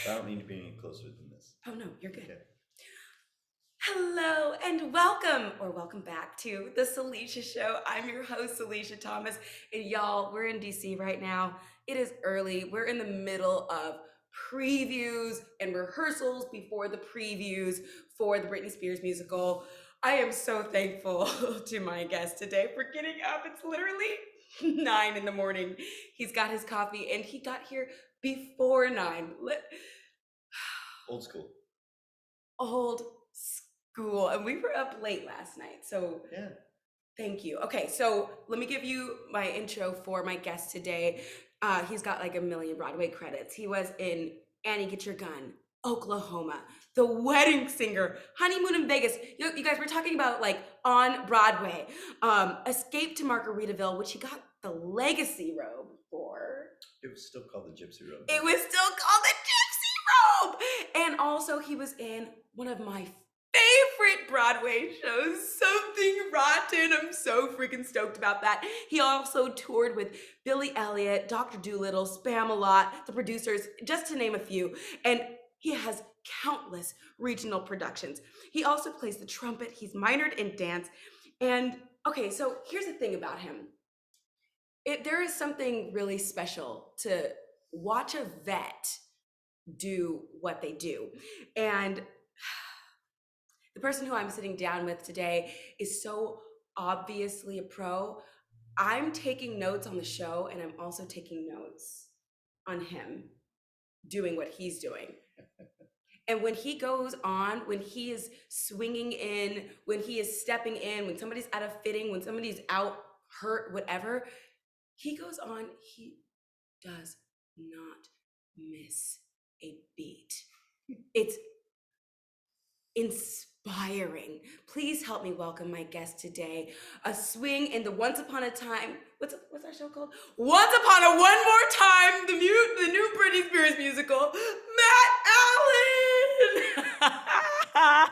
I don't need to be any closer than this. Oh, no, you're good. Okay. Hello and welcome back to the Salisha Show. I'm your host, Salisha Thomas, and y'all, we're in DC right now. It is early. We're in the middle of previews and rehearsals before the previews for the Britney Spears musical. I am so thankful to my guest today for getting up. It's literally 9 in the morning. He's got his coffee and he got here before 9. Old school. Old school. And we were up late last night. So Yeah. thank you. Okay, so let me give you my intro for my guest today. He's got like a million Broadway credits. He was in Annie, Get Your Gun, Oklahoma, The Wedding Singer, Honeymoon in Vegas. You guys, we're talking about like on Broadway. Escape to Margaritaville, which he got the legacy robe for. It was still called the Gypsy Robe. It was still called the Gypsy Robe. And also he was in one of my favorite Broadway shows, Something Rotten. I'm so freaking stoked about that. He also toured with Billy Elliot, Dr. Dolittle, Spamalot, the producers, just to name a few. And he has countless regional productions. He also plays the trumpet. He's minored in dance. And okay, so here's the thing about him. There is something really special to watch a vet do what they do. And the person who I'm sitting down with today is so obviously a pro. I'm taking notes on the show and I'm also taking notes on him doing what he's doing. And when he goes on, when he is swinging in, when he is stepping in, when somebody's out of fitting, when somebody's out hurt, whatever, he goes on, he does not miss a beat. It's inspiring. Please help me welcome my guest today. A swing in the Once Upon a Time. What's our show called? Once Upon a One More Time, the new Britney Spears musical. Matt Allen.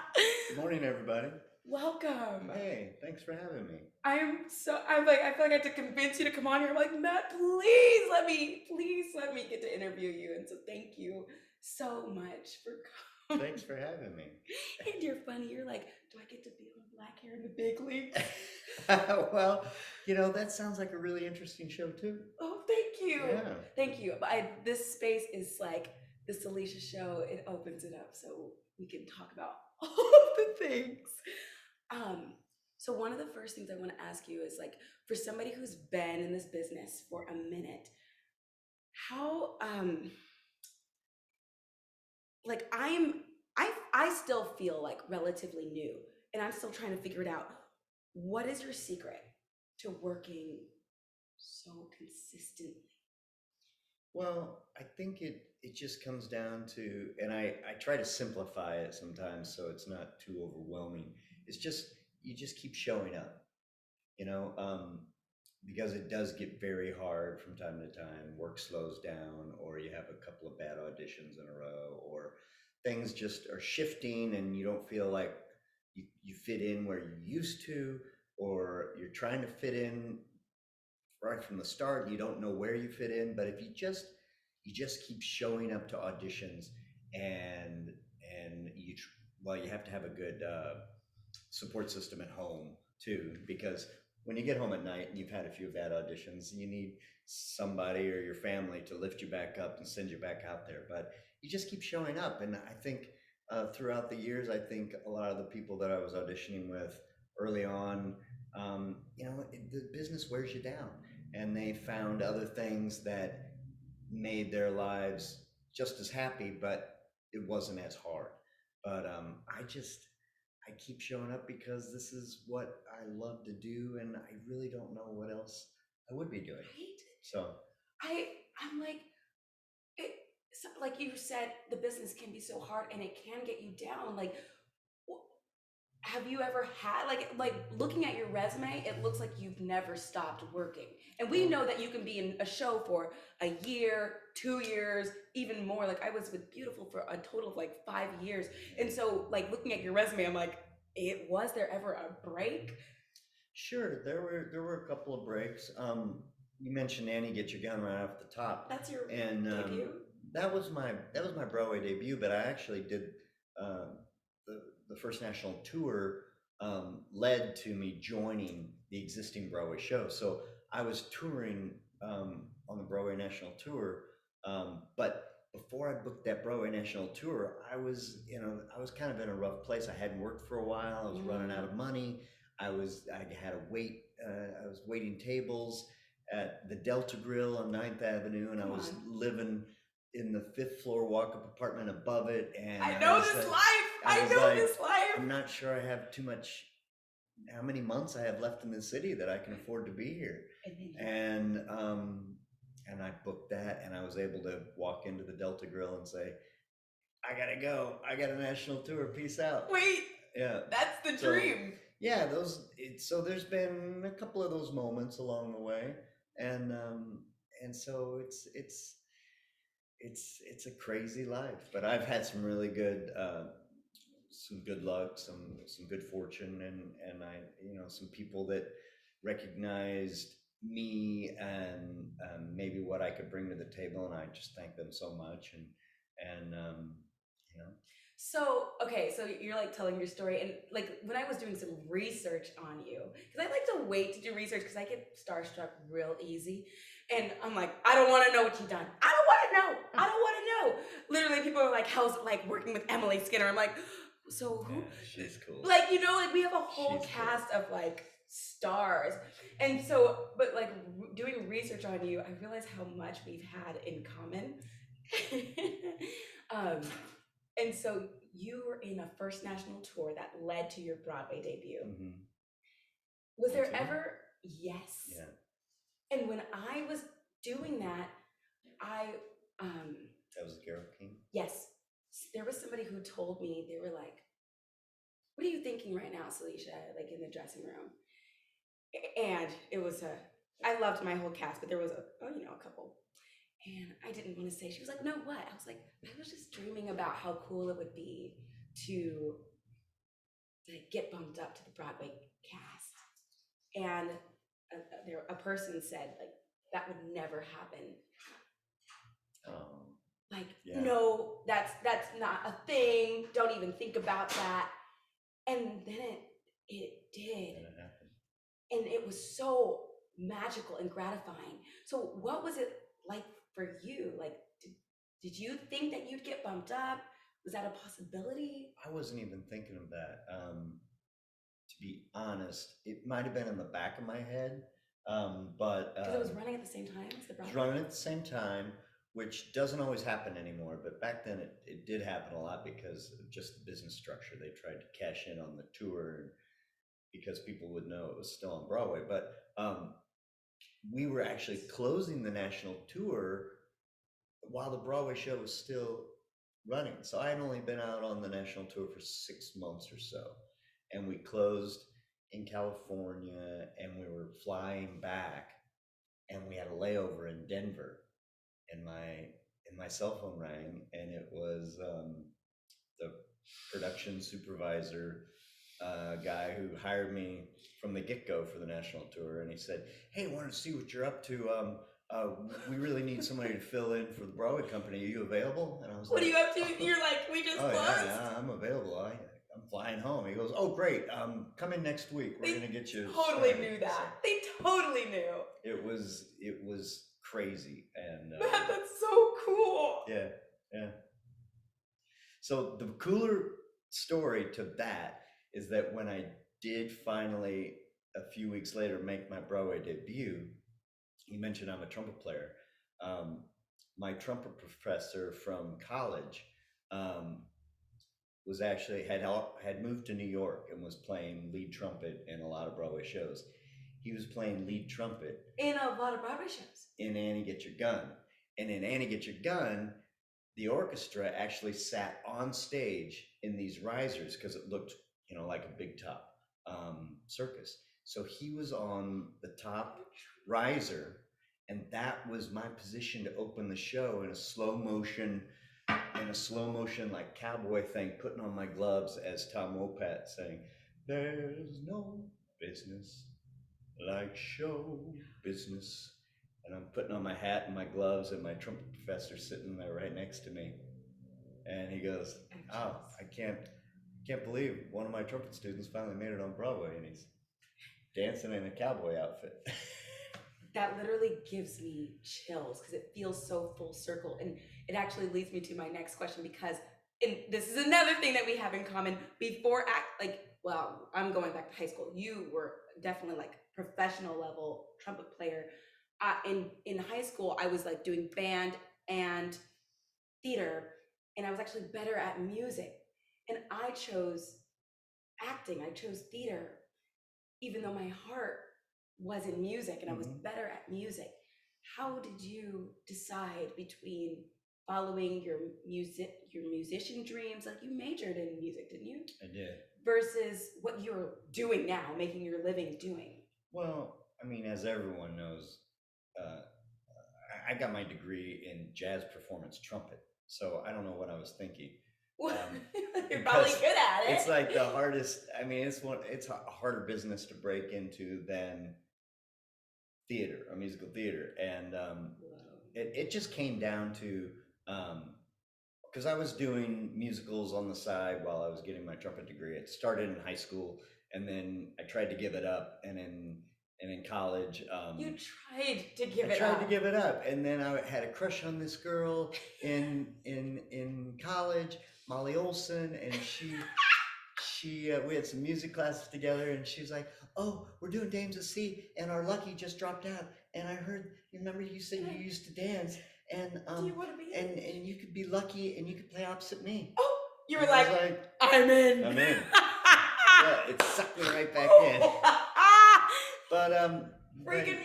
Good morning, everybody. Welcome. Hey, thanks for having me. I feel like I had to convince you to come on here. I'm like, Matt, please let me get to interview you. And so thank you so much for coming. Thanks for having me. And you're funny. You're like, do I get to be on Black Hair in the Big Leagues? Well, that sounds like a really interesting show too. Oh, thank you. Yeah. Thank you. This space is like the Salisha Show. It opens it up so we can talk about all of the things. So one of the first things I want to ask you is like, for somebody who's been in this business for a minute, how like I still feel like relatively new and I'm still trying to figure it out. What is your secret to working so consistently? Well, I think it just comes down to, and I try to simplify it sometimes so it's not too overwhelming. It's just, you just keep showing up, because it does get very hard from time to time. Work slows down, or you have a couple of bad auditions in a row, or things just are shifting and you don't feel like you fit in where you used to, or you're trying to fit in right from the start. You don't know where you fit in, but if you just keep showing up to auditions, and you have to have a good support system at home too, because when you get home at night and you've had a few bad auditions, you need somebody or your family to lift you back up and send you back out there. But you just keep showing up. And I think throughout the years, I think a lot of the people that I was auditioning with early on, the business wears you down, and they found other things that made their lives just as happy, but it wasn't as hard. But I keep showing up because this is what I love to do, and I really don't know what else I would be doing. Right? So I'm like, like you said, the business can be so hard and it can get you down. Like, have you ever had like looking at your resume, it looks like you've never stopped working. And we know that you can be in a show for a year, 2 years, even more. Like I was with Beautiful for a total of like 5 years. And so like looking at your resume, I'm like, was there ever a break? Sure, there were a couple of breaks. You mentioned Annie, Get Your Gun right off the top. That's your and debut? that was my Broadway debut, but I actually did um, the first national tour led to me joining the existing Broadway show. So I was touring on the Broadway national tour, but before I booked that Broadway national tour, I was kind of in a rough place. I hadn't worked for a while. I was running out of money. I had to wait. I was waiting tables at the Delta Grill on 9th Avenue, and I was living in the fifth floor walk-up apartment above it. And I know this life. I know this life. I'm not sure I have too much. How many months I have left in the city that I can afford to be here? And I booked that, and I was able to walk into the Delta Grill and say, "I gotta go. I got a national tour. Peace out." Wait. Yeah. That's the dream. Yeah, so there's been a couple of those moments along the way, and so it's a crazy life, but I've had some really good some good luck, some good fortune, and I some people that recognized me and maybe what I could bring to the table, and I just thank them so much, and you know. So, okay, so you're like telling your story, and like when I was doing some research on you, because I like to wait to do research because I get starstruck real easy. And I'm like, I don't want to know what you've done. I don't want to know. I don't want to know. Literally, people are like, how's it like working with Emily Skinner? I'm like, so who? Yeah, she's cool. Like, like we have a whole cast of like stars. And so, but like doing research on you, I realized how much we've had in common. And so you were in a first national tour that led to your Broadway debut. Mm-hmm. Was there ever? Yes. Yeah. And when I was doing that, that was Carole King? Yes. There was somebody who told me, they were like, "What are you thinking right now, Salisha?" Like in the dressing room. And it was I loved my whole cast, but there was a couple. And I didn't want to say. She was like, "No, what?" I was like, "I was just dreaming about how cool it would be to get bumped up to the Broadway cast." And a person said, like, that would never happen. No, that's not a thing. Don't even think about that. And then it did. And it happened. And it was so magical and gratifying. So what was it like for you? Like, did you think that you'd get bumped up? Was that a possibility? I wasn't even thinking of that. To be honest, it might have been in the back of my head, but because it was running at the same time as the Broadway. It was running at the same time, which doesn't always happen anymore. But back then, it did happen a lot because of just the business structure. They tried to cash in on the tour because people would know it was still on Broadway. But we were actually closing the national tour while the Broadway show was still running. So I had only been out on the national tour for 6 months or so. And we closed in California, and we were flying back, and we had a layover in Denver, and my cell phone rang, and it was the production supervisor guy who hired me from the get-go for the national tour, and he said, "Hey, I wanted to see what you're up to. We really need somebody to fill in for the Broadway company. Are you available?" And I was "What are you up to?" You're like, "We just closed." Yeah, I'm available. I'm flying home. He goes, "Oh, great. Come in next week. We're gonna get you." Totally knew that. So they totally knew. It was crazy, and that's so cool. Yeah. So the cooler story to that is that when I did finally, a few weeks later, make my Broadway debut, you mentioned I'm a trumpet player. My trumpet professor from college was actually had moved to New York and was playing lead trumpet in a lot of Broadway shows. He was playing lead trumpet in a lot of Broadway shows. In Annie Get Your Gun. And in Annie Get Your Gun, the orchestra actually sat on stage in these risers because it looked, like a big top circus. So he was on the top riser, and that was my position to open the show in a slow motion like cowboy thing, putting on my gloves as Tom Wopat saying, "There's no business like show business." and I'm putting on my hat and my gloves, and my trumpet professor's sitting there right next to me, and he goes, "Oh, I can't believe one of my trumpet students finally made it on Broadway, and he's dancing in a cowboy outfit." That literally gives me chills because it feels so full circle. And it actually leads me to my next question because this is another thing that we have in common. Well, I'm going back to high school. You were definitely like professional level trumpet player. In high school, I was like doing band and theater, and I was actually better at music. And I chose acting, I chose theater, even though my heart was in music and I was better at music. How did you decide between following your musician dreams? Like, you majored in music, didn't you? I did. Versus what you're doing now, making your living doing. Well, I mean, as everyone knows, I got my degree in jazz performance trumpet, so I don't know what I was thinking. You're probably good at it. It's like the hardest. I mean, it's a harder business to break into than theater or musical theater, and it just came down to because I was doing musicals on the side while I was getting my trumpet degree. It started in high school, and then I tried to give it up, and in college, you tried to give I tried to give it up, and then I had a crush on this girl in college, Molly Olson, and she we had some music classes together, and she was like, "Oh, we're doing Dames of C, and our Lucky just dropped out, and I heard, you remember you said you used to dance, and do you want to be and you could be Lucky, and you could play opposite me." Oh, you were And I was like, I'm in. I'm in. Yeah, it sucked me right back in. But freaking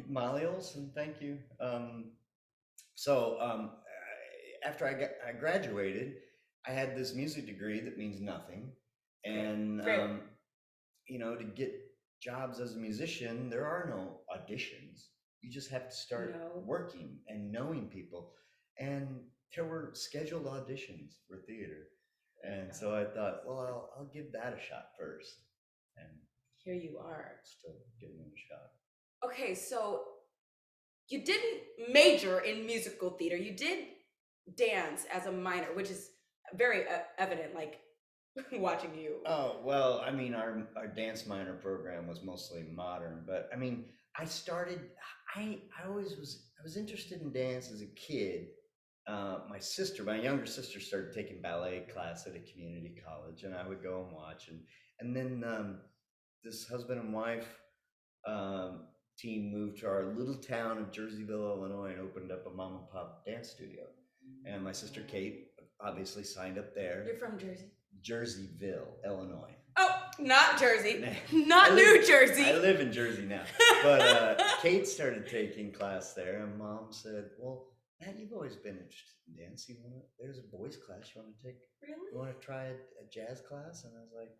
Molly Olson, thank you. So after I graduated, I had this music degree that means nothing, and you know, to get jobs as a musician, there are no auditions. You just have to start working and knowing people, and there were scheduled auditions for theater, and so I thought, well, I'll give that a shot first, and here you are, still giving it a shot. Okay, so you didn't major in musical theater. You did dance as a minor, which is very evident, like watching you. Oh, well, I mean, our dance minor program was mostly modern, but I mean, I was interested in dance as a kid. My younger sister started taking ballet class at a community college, and I would go and watch, and then this husband and wife team moved to our little town of Jerseyville, Illinois, and opened up a mom and pop dance studio. And my sister Kate obviously signed up there. You're from Jersey? Jerseyville, Illinois. Oh, not Jersey, not New Jersey. I live in Jersey now. But Kate started taking class there, and Mom said, "Well, Matt, you've always been interested in dance. There's a boys' class you want to take? Really? You want to try a jazz class?" And I was like,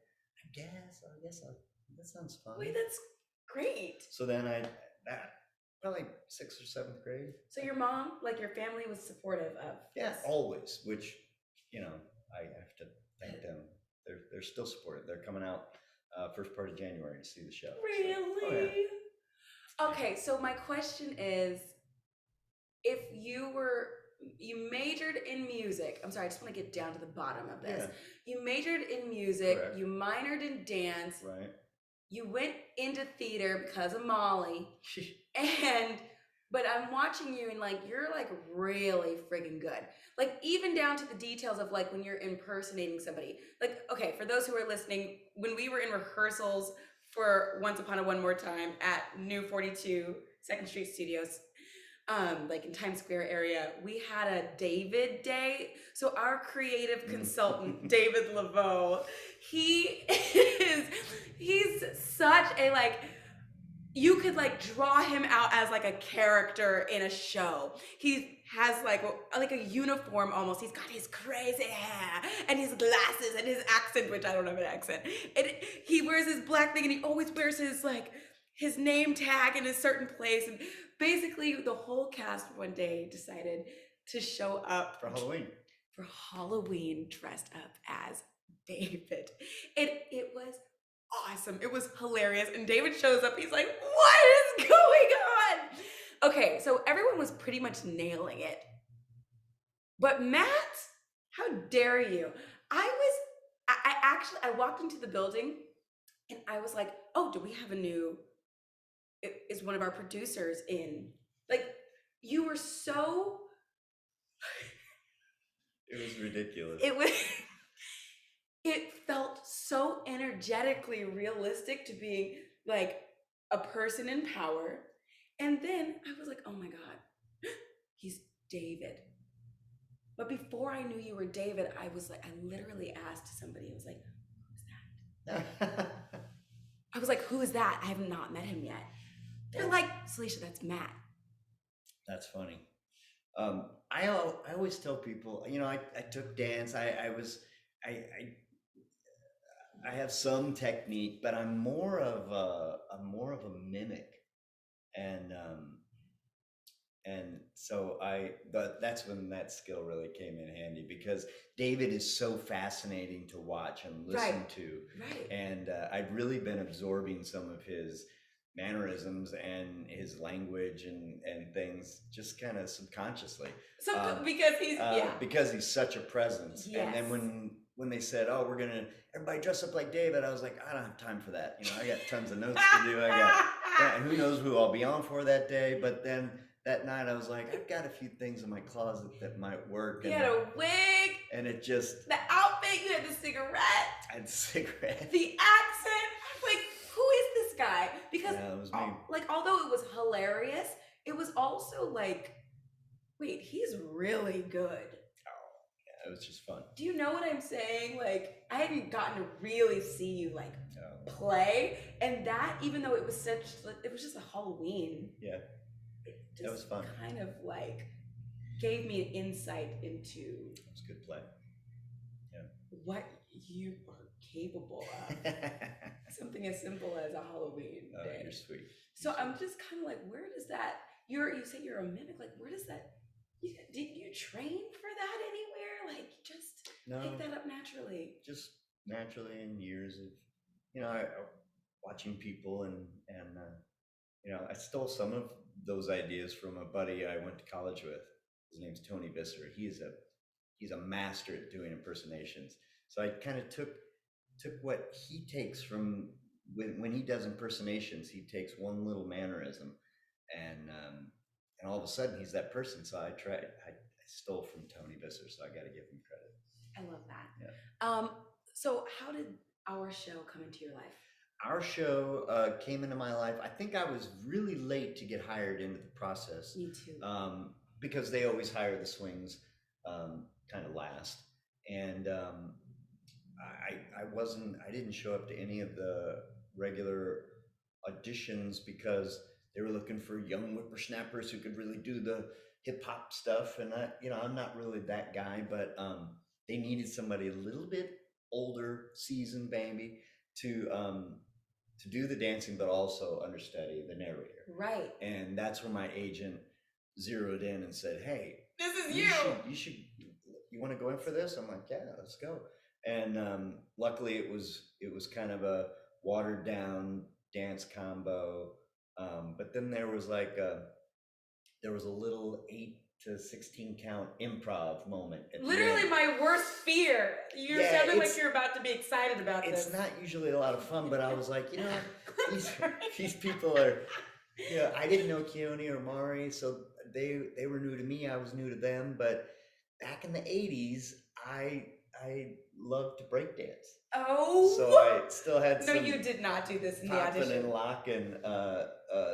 that sounds fun. Wait, that's great. So then probably 6th or 7th grade. So your mom, like your family, was supportive of this? Always, which, you know, I have to thank them. They're still supportive. They're coming out first part of January to see the show. Really? So, oh, yeah. Okay, so my question is, if you majored in music, I'm sorry, I just want to get down to the bottom of this. Yeah. You majored in music, correct. You minored in dance. Right. You went into theater because of Molly. But I'm watching you and like, you're like really friggin' good. Like even down to the details of like when you're impersonating somebody. Like, okay, for those who are listening, when we were in rehearsals for Once Upon a One More Time at New 42 2nd Street Studios, like in Times Square area, we had a David Day. So our creative consultant, David Laveau, he's such a like, you could like draw him out as like a character in a show. He has like a uniform almost. He's got his crazy hair and his glasses and his accent, which I don't have an accent. And he wears his black thing and he always wears his name tag in a certain place. And basically the whole cast one day decided to show up for Halloween dressed up as David. And it was awesome. It was hilarious. And David shows up. He's like, what is going on? Okay, so everyone was pretty much nailing it. But Matt, how dare you? I walked into the building and I was like, oh, do we have a new, is one of our producers in? Like, you were so, It was ridiculous. it was, it felt so energetically realistic to being like a person in power. And then I was like, oh my God, he's David. But before I knew you were David, I was like, I literally asked somebody, I was like, who is that? I was like, who is that? I have not met him yet. They're like, Salisha, that's Matt. That's funny. I always tell people, you know, I took dance. I have some technique, but I'm more of a mimic, and so that's when that skill really came in handy, because David is so fascinating to watch and listen to. Right. And I'd really been absorbing some of his mannerisms and his language and things just kind of subconsciously. Because he's such a presence. Yes. And then when they said, oh, we're gonna everybody dress up like David, I was like, I don't have time for that. You know, I got tons of notes to do. And who knows who I'll be on for that day. But then that night I was like, I've got a few things in my closet that might work. You had a wig. And it just... The outfit, you had the cigarette. I had the cigarette. The accent. Like, who is this guy? Because, yeah, it was me. Like, although it was hilarious, it was also like, wait, he's really good. Oh, yeah, it was just fun. Do you know what I'm saying? Like, I hadn't gotten to really see you, like, play. And that, even though it was just a Halloween. Yeah. That was fun. Kind of like gave me an insight into it was good play. Yeah. What you are capable of. Something as simple as a Halloween day. You're sweet. So I'm just kind of like, where does that? You say you're a mimic. Like, where does that? Did you train for that anywhere? Like, just pick that up naturally. Just naturally, in years of, you know, watching people and you know, I stole some of those ideas from a buddy I went to college with. His name's Tony Visser. He's a master at doing impersonations. So I kind of took what he takes from when he does impersonations. He takes one little mannerism, and all of a sudden he's that person. So I stole from Tony Visser. So I got to give him credit. I love that. Yeah. So how did our show come into your life? Our show came into my life. I think I was really late to get hired into the process. Me too. Because they always hire the swings kind of last. And I didn't show up to any of the regular auditions because they were looking for young whippersnappers who could really do the hip hop stuff. And I'm not really that guy, but they needed somebody a little bit older, seasoned maybe, to do the dancing, but also understudy the narrator. Right. And that's where my agent zeroed in and said, hey, this is you want to go in for this? I'm like, yeah, let's go. And luckily it was kind of a watered down dance combo. But then there was a little 8 to 16 count improv moment. Literally my worst fear. You're sounding like you're about to be excited about this. It's not usually a lot of fun, but I was like, you know, these people are, you know, I didn't know Keone or Mari, so they were new to me. I was new to them. But back in the 80s, I loved to break dance. Oh. So I still had some. No, you did not do this in the audition. And locking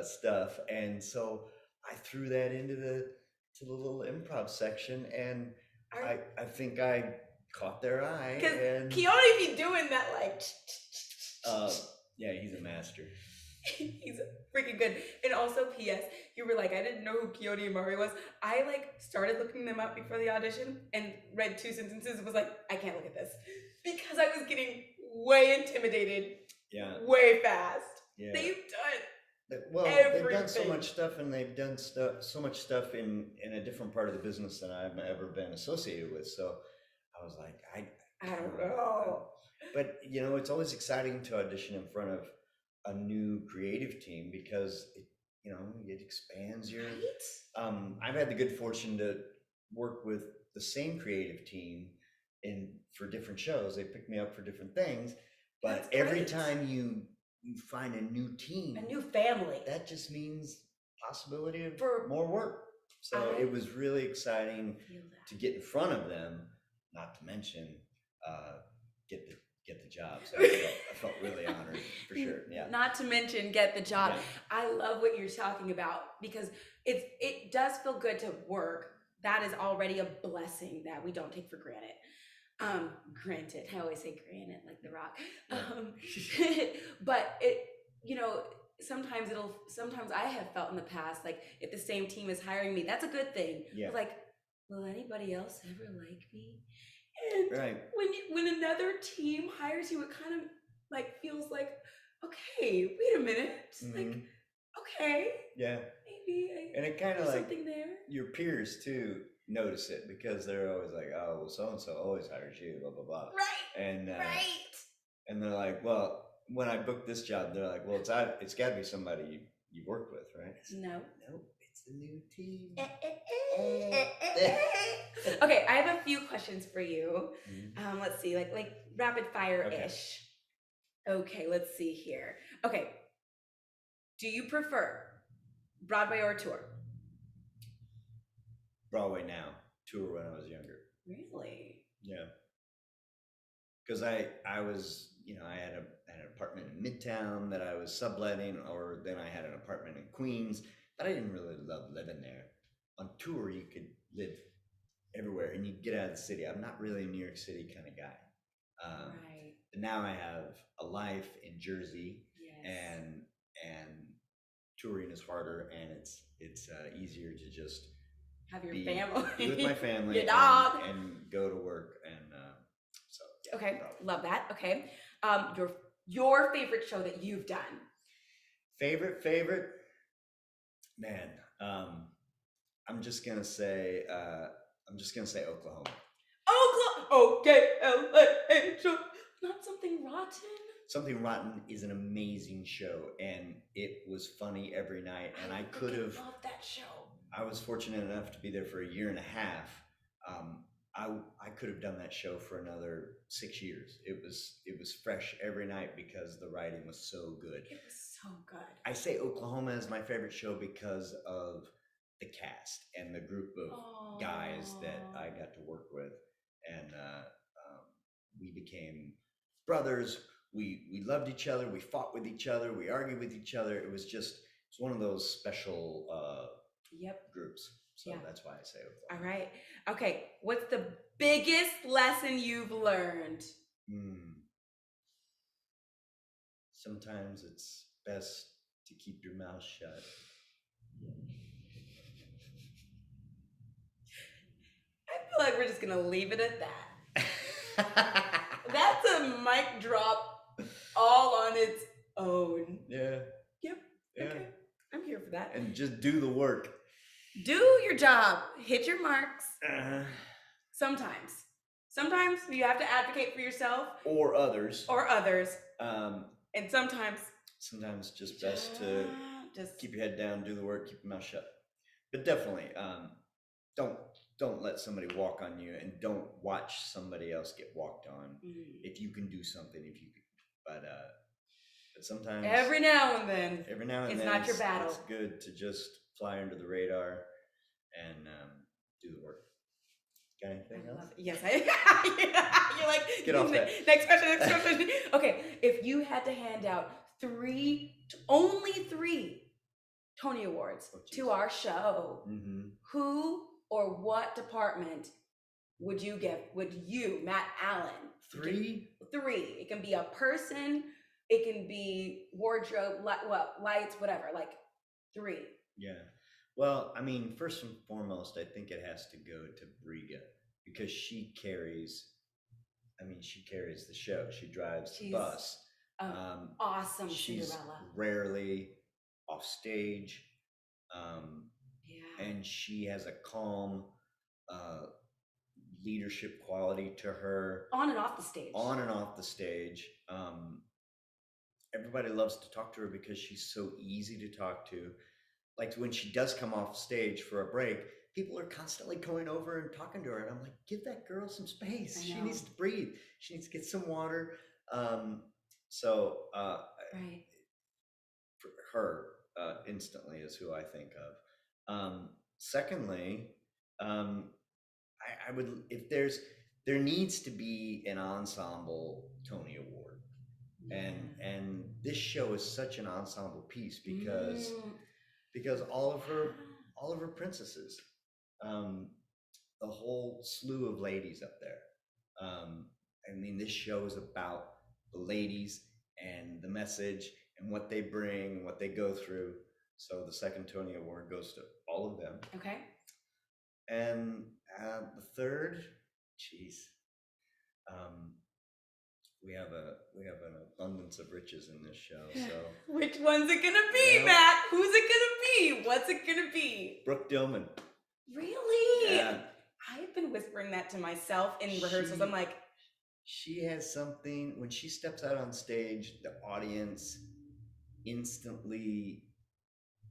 stuff, and so I threw that into the little improv section, and I think I caught their eye. Because Keone be doing that like. Yeah, he's a master. He's freaking good. And also, P.S., you were like, I didn't know who Keone and Mari was. I started looking them up before the audition and read 2 sentences and was like, I can't look at this. Because I was getting way intimidated. Yeah. Way fast. Yeah. They've done everything. They've done so much stuff, and they've done so much stuff in a different part of the business than I've ever been associated with. So I was like, I don't know. But, you know, it's always exciting to audition in front of a new creative team because, you know, you it expands your. Right? I've had the good fortune to work with the same creative team for different shows. They pick me up for different things, but That's every great. time you find a new team, A new family. that just means possibility of For- more work. So it was really exciting Feel that. to get in front of them, not to mention get the job. So I felt really honored for sure. Yeah. Not to mention get the job. Yeah. I love what you're talking about because it does feel good to work. That is already a blessing that we don't take for granted. Granted, I always say granted like The Rock. But it, sometimes I have felt in the past, like if the same team is hiring me, that's a good thing. Yeah. But like, will anybody else ever like me? And right. when another team hires you, it kind of like feels like, okay, wait a minute. Like, okay. Yeah. Maybe and it kind of like something there. Your peers too notice it because they're always like, oh, well, so and so always hires you, blah blah blah. Right. And right. And they're like, well, when I booked this job, they're like, well, it's got to be somebody you've worked with, right? No. Nope, it's a new team. Okay, I have a few questions for you. Let's see, like rapid fire-ish. Okay, let's see here. Okay, do you prefer Broadway or tour? Broadway now, tour when I was younger. Really? Yeah. Because I was, I had an apartment in Midtown that I was subletting, or then I had an apartment in Queens, but I didn't really love living there. On tour, you could live everywhere and you get out of the city. I'm not really a New York City kind of guy. Right. But now I have a life in Jersey, Yes. and touring is harder, and it's easier to just have your family, be with my family, your dog, and go to work, and so. Yeah, okay, probably. Love that. Okay, your favorite show that you've done? Favorite, man. I'm just gonna say Oklahoma. O-K-L-A-H. Not Something Rotten. Something Rotten is an amazing show, and it was funny every night. And I could have loved that show. I was fortunate enough to be there for a year and a half. I could have done that show for another 6 years. It was fresh every night because the writing was so good. It was so good. I say Oklahoma is my favorite show because of the cast and the group of guys that I got to work with, and we became brothers. We loved each other. We fought with each other. We argued with each other. It's one of those special groups. So that's why I say Oklahoma. All right. Okay. What's the biggest lesson you've learned? Sometimes it's best to keep your mouth shut. I feel like we're just gonna leave it at that. That's a mic drop all on its own. Yeah. Yep. Yeah. Okay. I'm here for that. And just do the work. Do your job. Hit your marks. Sometimes you have to advocate for yourself or others. And sometimes just best to just keep your head down, do the work, keep your mouth shut. But definitely, don't let somebody walk on you, and don't watch somebody else get walked on. If you can do something, but sometimes every now and then it's not your battle. It's good to just fly under the radar and do the work. Got anything else? Yes, you're like, get off that. Next question. Okay, if you had to hand out only three Tony Awards to our show, who or what department would you give? Would you, Matt Allen? Three. It can be a person. It can be wardrobe, lights, whatever. Like 3. Yeah. Well, I mean, first and foremost, I think it has to go to Briga, because she carries the show. She drives the bus. Awesome. She's Cinderella. Rarely off stage. And she has a calm leadership quality to her. On and off the stage. Everybody loves to talk to her because she's so easy to talk to. like when she does come off stage for a break, people are constantly going over and talking to her, and I'm like, give that girl some space. She needs to breathe. She needs to get some water. So Right. for her instantly is who I think of. Secondly, I would, if there needs to be an ensemble Tony Award, and this show is such an ensemble piece because all of her princesses, the whole slew of ladies up there. I mean, this show is about the ladies and the message and what they bring and what they go through. So the second Tony Award goes to all of them. Okay. And the third, geez, we have an abundance of riches in this show. So which one's it gonna be, Matt? Who's it gonna be? What's it gonna be? Brooke Dillman. Really? Yeah. I've been whispering that to myself in rehearsals. I'm like, she has something when she steps out on stage, the audience instantly,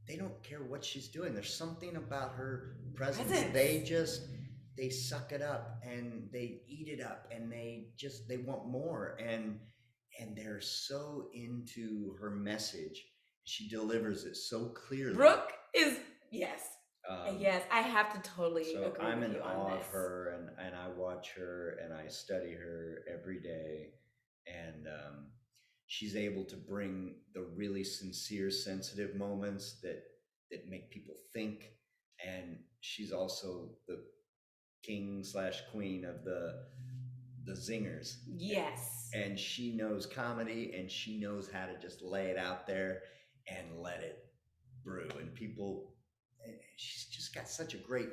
they don't care what she's doing. There's something about her presence. They suck it up and they eat it up and they want more, and they're so into her message. She delivers it so clearly. Brooke is, yes. Yes, I have to totally agree I'm with in you on awe this. of her, and I watch her and I study her every day, and she's able to bring the really sincere, sensitive moments that make people think, and she's also the king/queen of the zingers. Yes. And she knows comedy, and she knows how to just lay it out there and let it brew, and people. She's just got such a great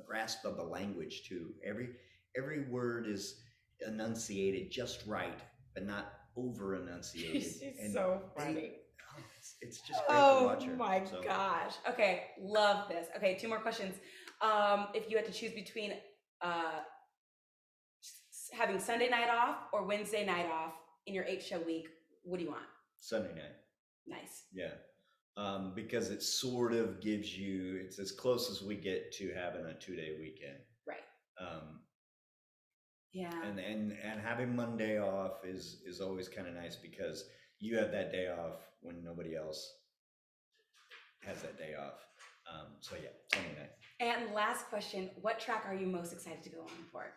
grasp of the language too. Every word is enunciated just right, but not over enunciated. She's so funny. It's just great to watch her. Oh my gosh. Okay, love this. Okay, 2 more questions. If you had to choose between having Sunday night off or Wednesday night off in your 8-show week, what do you want? Sunday night. Nice. Yeah. Because it sort of gives you, it's as close as we get to having a 2-day weekend. Right. Yeah. And having Monday off is always kind of nice because you have that day off when nobody else has that day off. So yeah, Sunday night. And last question, what track are you most excited to go on for?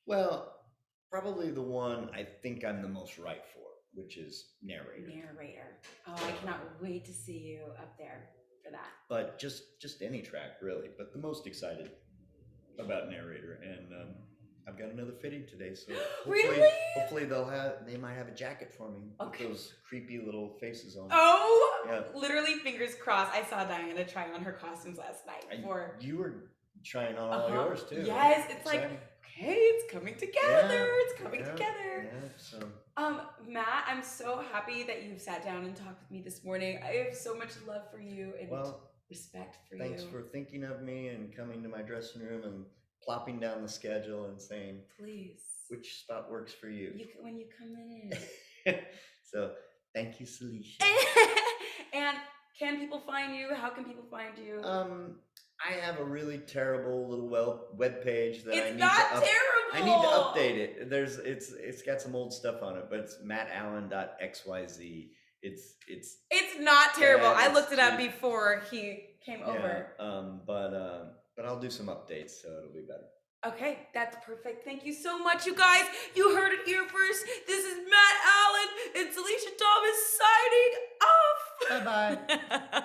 Well, probably the one I think I'm the most right for, which is narrator. Oh, I cannot wait to see you up there for that. But just any track really, but the most excited about narrator. And I've got another fitting today, so hopefully they might have a jacket for me with those creepy little faces on. Oh, yeah. Literally fingers crossed. I saw Diana trying on her costumes last night. You were trying on all yours too. Yes, right? It's like, okay, it's coming together. It's coming together. Yeah, so. Matt, I'm so happy that you sat down and talked with me this morning. I have so much love for you and respect for you. Thanks for thinking of me and coming to my dressing room and plopping down the schedule and saying, please, which spot works for you. When you come in. So thank you, Salisha. And can people find you? How can people find you? I have a really terrible little web page that I need to update it. It's got some old stuff on it, but it's mattallen.xyz. It's not terrible. I looked it up before he came over. But I'll do some updates, so it'll be better. Okay, that's perfect. Thank you so much, you guys. You heard it here first. This is Matt Allen and Salisha Thomas signing off. Bye-bye.